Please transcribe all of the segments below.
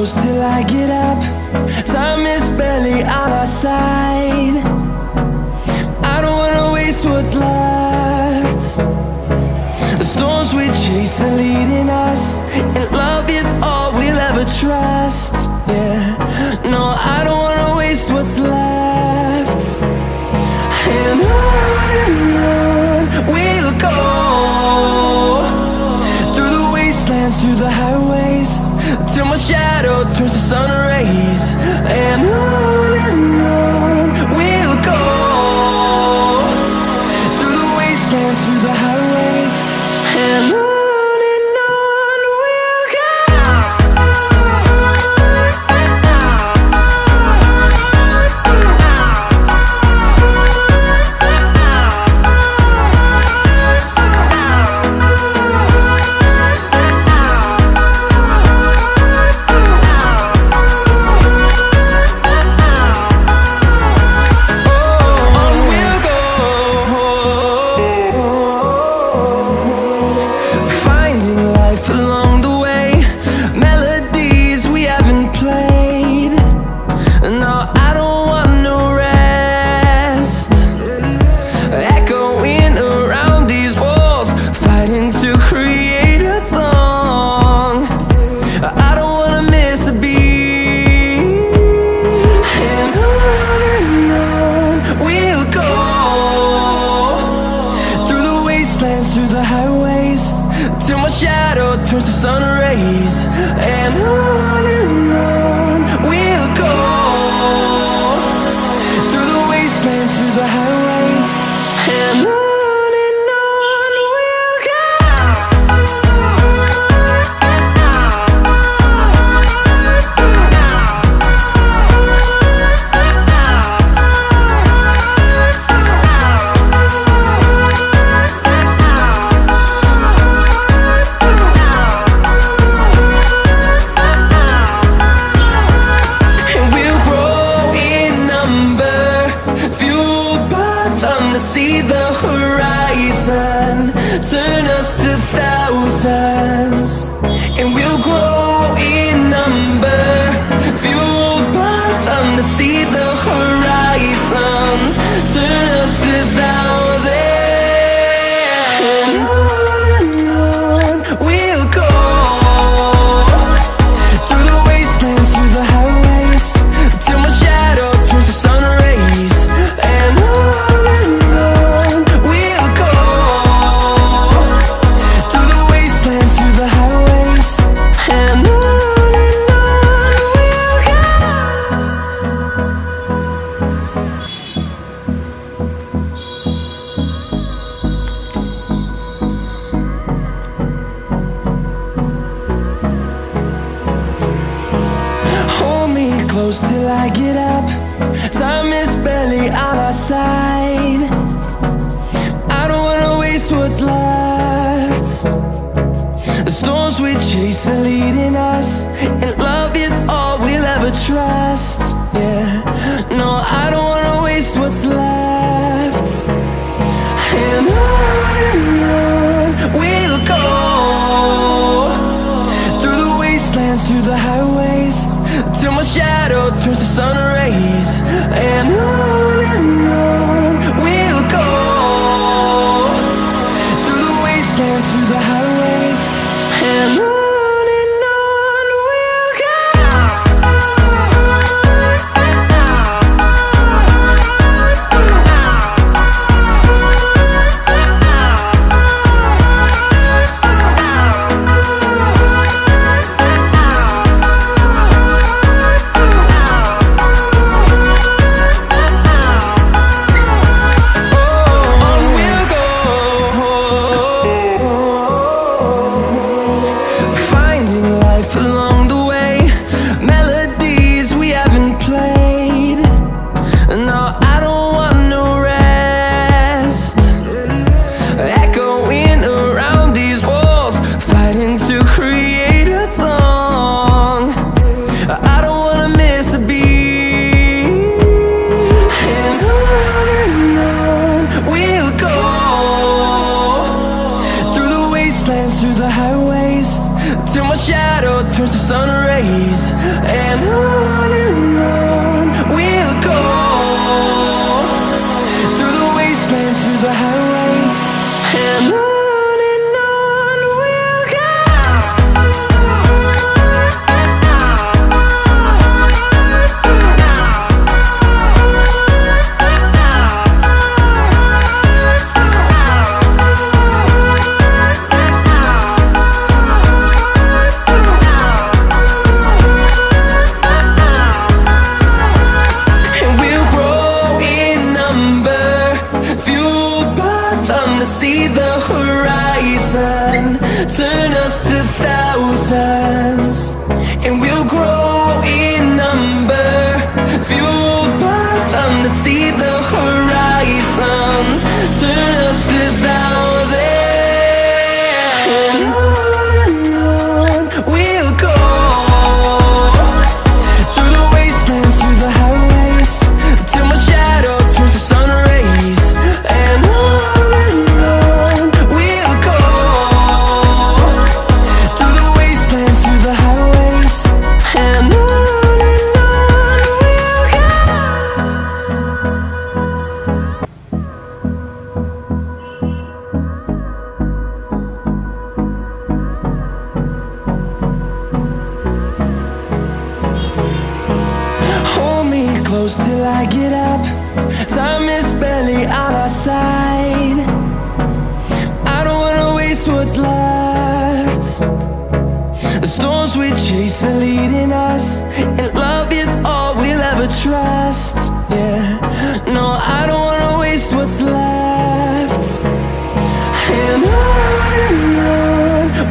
close till I get up. Time is barely on our side. I don't wanna waste what's left. The storms we chase are leading us, and love is all we'll ever trust. Yeah, no, I don't wanna waste what's left. And on we'll go, through the wastelands, through the highways, till my shadow turns to sun rays. And on we'll go, through the wastelands, through the highways, and on we'll go. Through the highways, till my shadow turns to sun rays. And on we'll go, through the wastelands, through the highways, and on we'll go. See the horizon, turn us to thousands, and we'll grow in number, fueled by them to see the horizon, turn us to thousands. And on we'll go, through the wastelands, through the highways, till my shadow turns to sun rays. And close till I get up. Time is barely on our side. I don't wanna waste what's left. The storms we chase are leading us, and love is all we'll ever trust. Yeah, no, I don't wanna waste what's left. And on we'll go, through the wastelands, through the highways, till my shadow turns to sun rays. And on we'll go, through the wastelands, through the highways, and on we'll go. turns to sun rays. close till I get up. Time is barely on our side. I don't wanna waste what's left. The storms we chase are leading us, and love is all we'll ever trust. Yeah, no, I don't wanna waste what's left. And on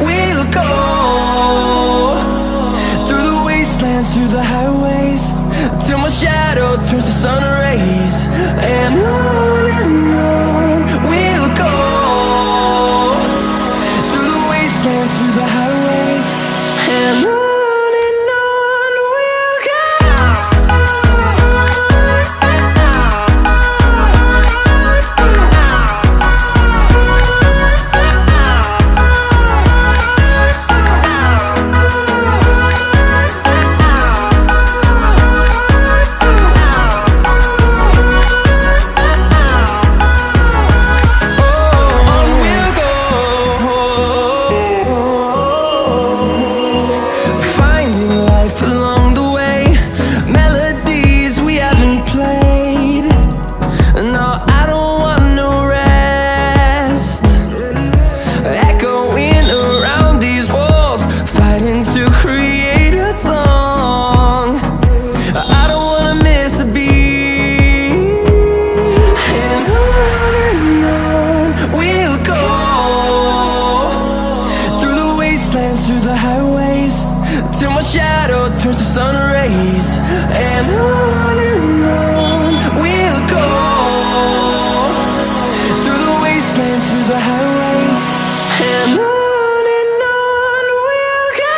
we'll go, through the wastelands, through the highways, till my shadow turns to sun rays. And on we'll go, through the wastelands, through the highways, and on we'll go. Through the highways, till my shadow turns to sun rays. And on we'll go, through the wastelands, through the highways, and on we'll go.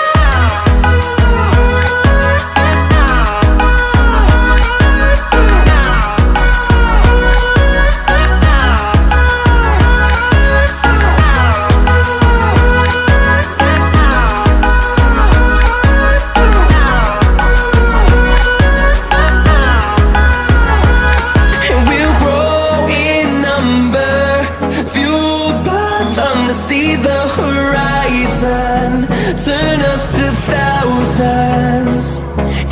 See the horizon turn us to thousands,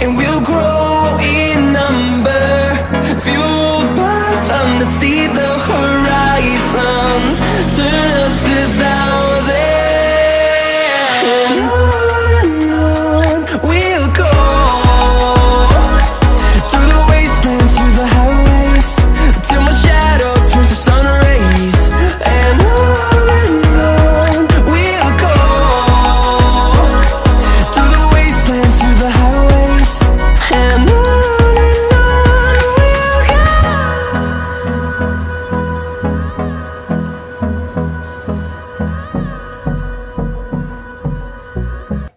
and we'll grow in number, fuel